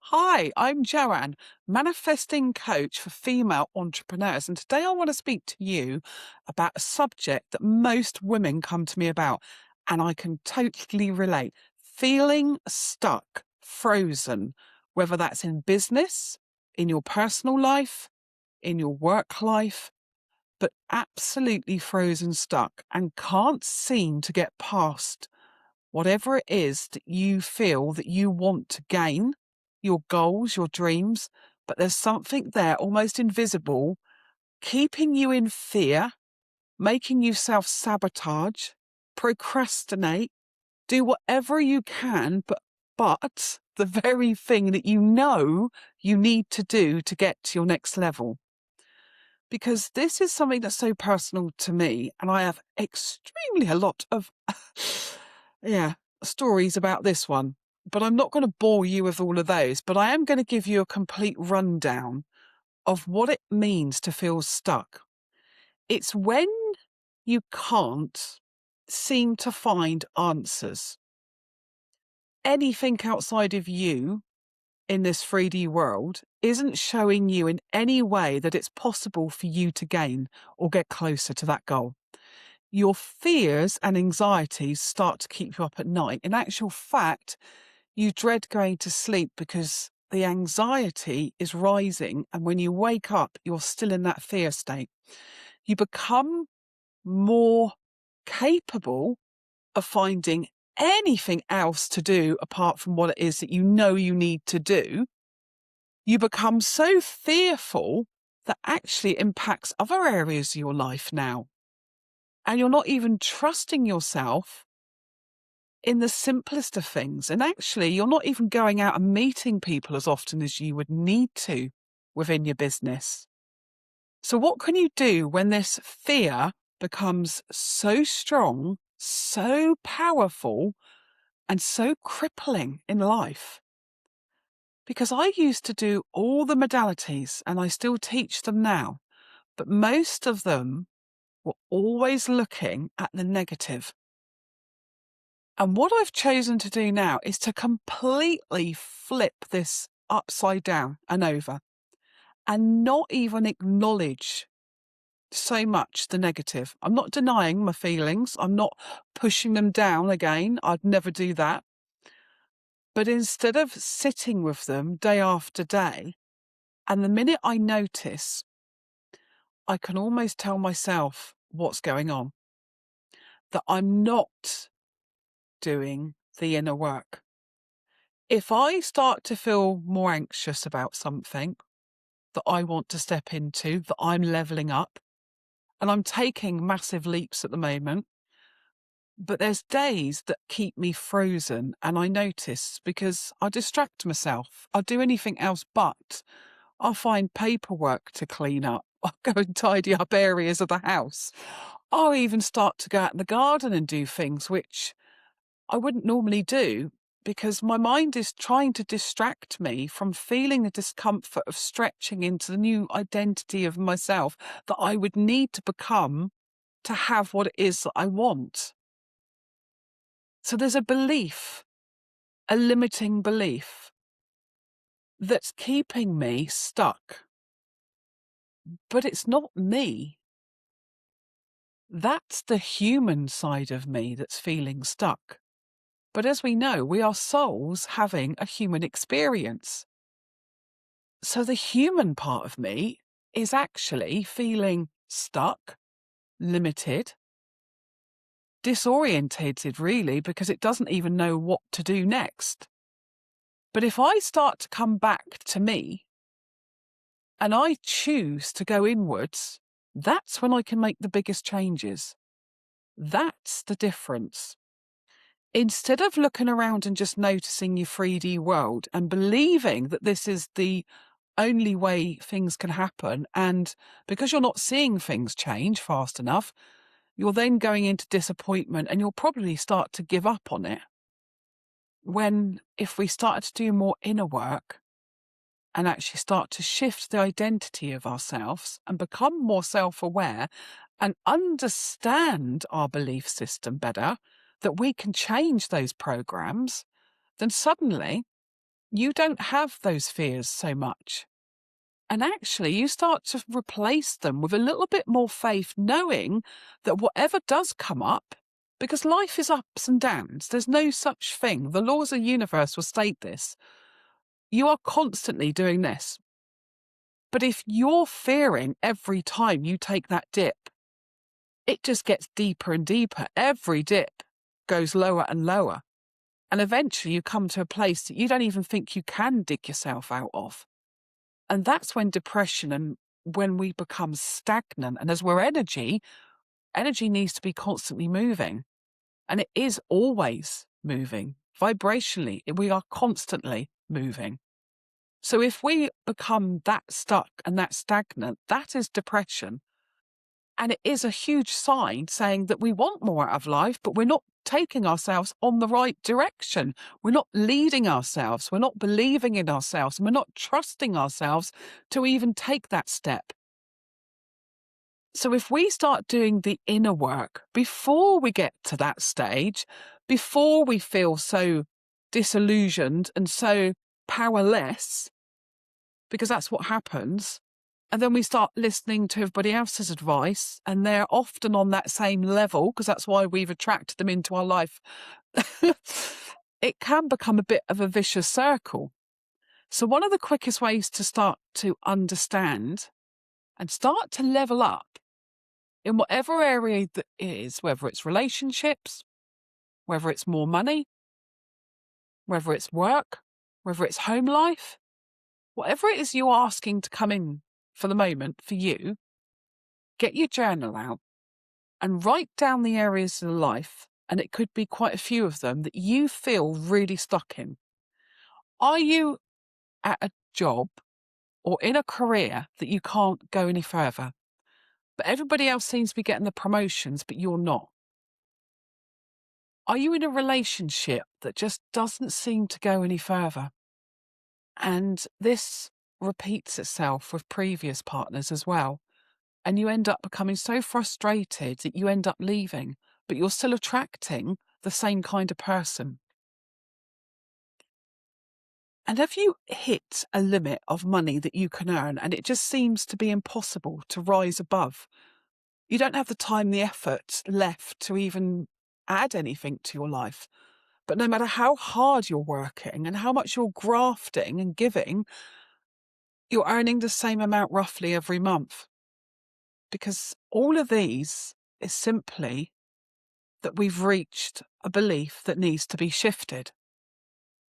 Hi, I'm Joanne, manifesting coach for female entrepreneurs. And today I want to speak to you about a subject that most women come to me about. And I can totally relate. Feeling stuck, frozen, whether that's in business, in your personal life, in your work life, but absolutely frozen stuck and can't seem to get past whatever it is that you feel that you want to gain, your goals, your dreams, but there's something there almost invisible, keeping you in fear, making you self-sabotage, procrastinate, do whatever you can, but the very thing that you know you need to do to get to your next level. Because this is something that's so personal to me, and I have extremely a lot of yeah, stories about this one. But I'm not going to bore you with all of those, but I am going to give you a complete rundown of what it means to feel stuck. It's when you can't seem to find answers. Anything outside of you in this 3D world isn't showing you in any way that it's possible for you to gain or get closer to that goal. Your fears and anxieties start to keep you up at night. In actual fact, you dread going to sleep because the anxiety is rising. And when you wake up, you're still in that fear state. You become more capable of finding anything else to do apart from what it is that you know you need to do. You become so fearful that actually it impacts other areas of your life now. And you're not even trusting yourself in the simplest of things. And actually, you're not even going out and meeting people as often as you would need to within your business. So what can you do when this fear becomes so strong, so powerful, and so crippling in life? Because I used to do all the modalities and I still teach them now, but most of them were always looking at the negative. And what I've chosen to do now is to completely flip this upside down and over and not even acknowledge so much the negative. I'm not denying my feelings. I'm not pushing them down again. I'd never do that. But instead of sitting with them day after day, and the minute I notice, I can almost tell myself what's going on, that I'm not doing the inner work. If I start to feel more anxious about something that I want to step into, that I'm leveling up, and I'm taking massive leaps at the moment, but there's days that keep me frozen and I notice because I distract myself. I'll do anything else but I'll find paperwork to clean up. I'll go and tidy up areas of the house. I'll even start to go out in the garden and do things which I wouldn't normally do because my mind is trying to distract me from feeling the discomfort of stretching into the new identity of myself that I would need to become to have what it is that I want. So there's a belief, a limiting belief that's keeping me stuck. But it's not me. That's the human side of me that's feeling stuck. But as we know, we are souls having a human experience. So the human part of me is actually feeling stuck, limited, disorientated really, because it doesn't even know what to do next. But if I start to come back to me and I choose to go inwards, that's when I can make the biggest changes. That's the difference. Instead of looking around and just noticing your 3D world and believing that this is the only way things can happen, and because you're not seeing things change fast enough, you're then going into disappointment and you'll probably start to give up on it. When if we started to do more inner work and actually start to shift the identity of ourselves and become more self-aware and understand our belief system better, that we can change those programs, then suddenly you don't have those fears so much. And actually, you start to replace them with a little bit more faith, knowing that whatever does come up, because life is ups and downs, there's no such thing. The laws of the universe will state this. You are constantly doing this. But if you're fearing every time you take that dip, it just gets deeper and deeper. Every dip goes lower and lower. And eventually you come to a place that you don't even think you can dig yourself out of. And that's when depression and when we become stagnant. And as we're energy needs to be constantly moving. And it is always moving. Vibrationally, we are constantly moving. So if we become that stuck and that stagnant, that is depression. And it is a huge sign saying that we want more out of life, but we're not taking ourselves on the right direction. We're not leading ourselves. We're not believing in ourselves. And we're not trusting ourselves to even take that step. So if we start doing the inner work before we get to that stage, before we feel so disillusioned and so powerless, because that's what happens, and then we start listening to everybody else's advice, and they're often on that same level, because that's why we've attracted them into our life. It can become a bit of a vicious circle. So one of the quickest ways to start to understand and start to level up in whatever area that is, whether it's relationships, whether it's more money, whether it's work, whether it's home life, whatever it is you're asking to come in for the moment for you, get your journal out and write down the areas of life, and it could be quite a few of them, that you feel really stuck in. Are you at a job or in a career that you can't go any further, but everybody else seems to be getting the promotions, but you're not? Are you in a relationship that just doesn't seem to go any further? And this repeats itself with previous partners as well. And you end up becoming so frustrated that you end up leaving, but you're still attracting the same kind of person. And have you hit a limit of money that you can earn and it just seems to be impossible to rise above? You don't have the time, the effort left to even add anything to your life. But no matter how hard you're working and how much you're grafting and giving, you're earning the same amount roughly every month. Because all of these is simply that we've reached a belief that needs to be shifted.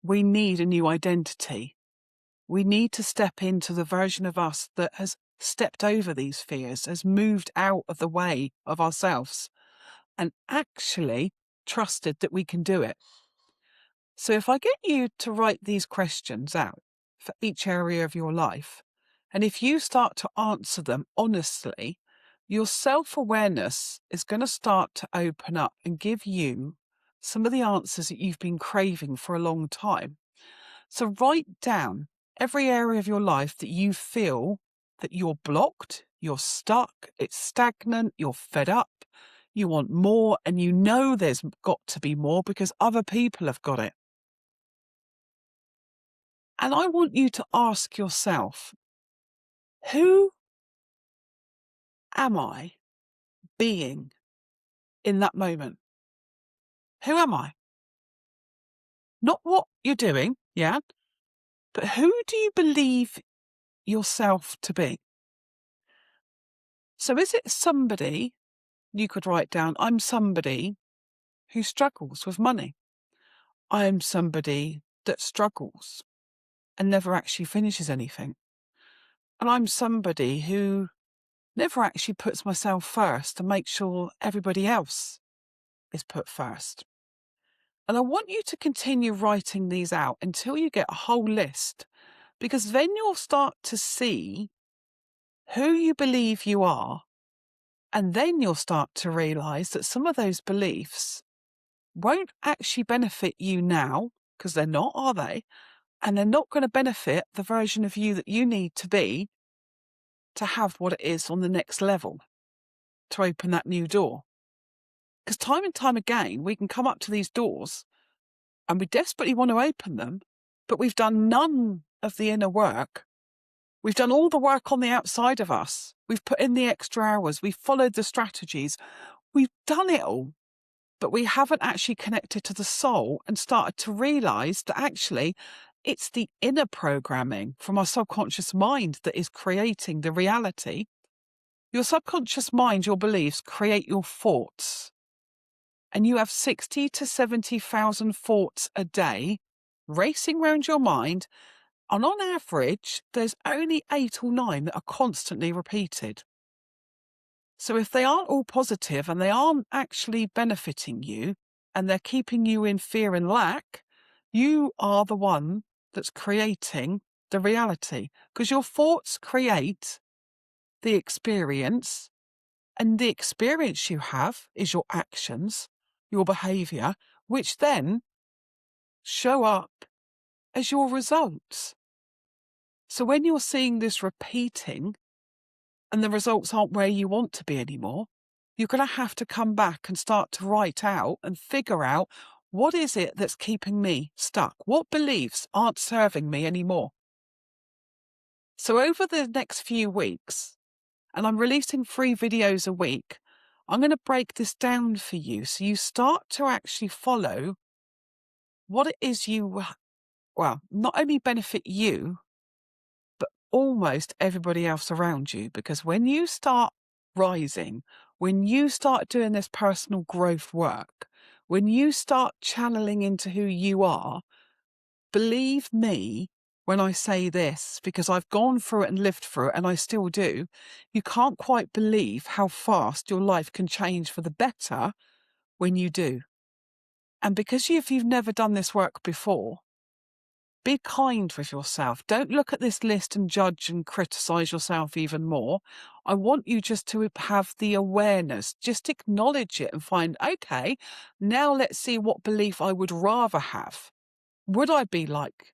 We need a new identity. We need to step into the version of us that has stepped over these fears, has moved out of the way of ourselves, and actually trusted that we can do it. So if I get you to write these questions out for each area of your life, and if you start to answer them honestly, your self-awareness is going to start to open up and give you some of the answers that you've been craving for a long time. So write down every area of your life that you feel that you're blocked, you're stuck, it's stagnant, you're fed up, you want more, and you know there's got to be more because other people have got it. And I want you to ask yourself, who am I being in that moment? Who am I? Not what you're doing, yeah? But who do you believe yourself to be? So is it somebody, you could write down, I'm somebody who struggles with money. I'm somebody that struggles and never actually finishes anything. And I'm somebody who never actually puts myself first to make sure everybody else is put first. And I want you to continue writing these out until you get a whole list, because then you'll start to see who you believe you are. And then you'll start to realize that some of those beliefs won't actually benefit you now, because they're not, are they? And they're not going to benefit the version of you that you need to be to have what it is on the next level, to open that new door. Because time and time again, we can come up to these doors and we desperately want to open them, but we've done none of the inner work. We've done all the work on the outside of us. We've put in the extra hours. We've followed the strategies. We've done it all, but we haven't actually connected to the soul and started to realize that actually it's the inner programming from our subconscious mind that is creating the reality. Your subconscious mind, your beliefs, create your thoughts. And you have 60 to 70,000 thoughts a day racing around your mind. And on average, there's only 8 or 9 that are constantly repeated. So if they aren't all positive and they aren't actually benefiting you and they're keeping you in fear and lack, you are the one that's creating the reality, because your thoughts create the experience, and the experience you have is your actions, your behavior, which then show up as your results. So when you're seeing this repeating and the results aren't where you want to be anymore, you're going to have to come back and start to write out and figure out, what is it that's keeping me stuck? What beliefs aren't serving me anymore? So over the next few weeks, and I'm releasing 3 videos a week, I'm going to break this down for you so you start to actually follow what it is not only benefit you, but almost everybody else around you. Because when you start rising, when you start doing this personal growth work, when you start channeling into who you are, believe me when I say this, because I've gone through it and lived through it, and I still do, you can't quite believe how fast your life can change for the better when you do. And because if you've never done this work before, be kind with yourself. Don't look at this list and judge and criticize yourself even more. I want you just to have the awareness, just acknowledge it and find, okay, now let's see what belief I would rather have. Would I be like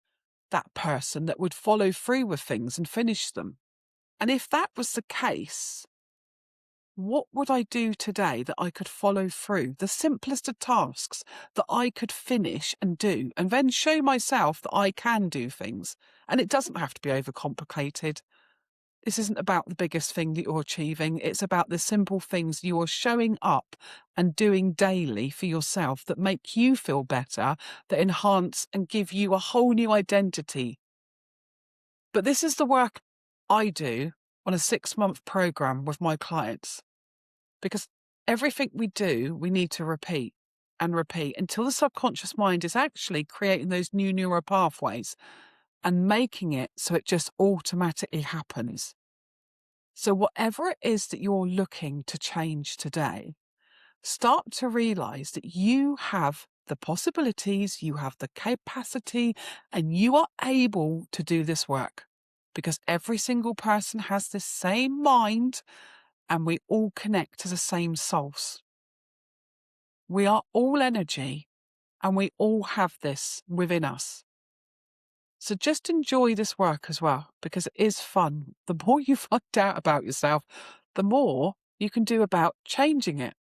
that person that would follow through with things and finish them? And if that was the case, what would I do today that I could follow through? The simplest of tasks that I could finish and do, and then show myself that I can do things. And it doesn't have to be overcomplicated. This isn't about the biggest thing that you're achieving. It's about the simple things you are showing up and doing daily for yourself that make you feel better, that enhance and give you a whole new identity. But this is the work I do on a 6-month program with my clients. Because everything we do, we need to repeat and repeat until the subconscious mind is actually creating those new neural pathways and making it so it just automatically happens. So whatever it is that you're looking to change today, start to realize that you have the possibilities, you have the capacity, and you are able to do this work, because every single person has the same mind and we all connect to the same source. We are all energy and we all have this within us. So just enjoy this work as well, because it is fun. The more you find out about yourself, the more you can do about changing it.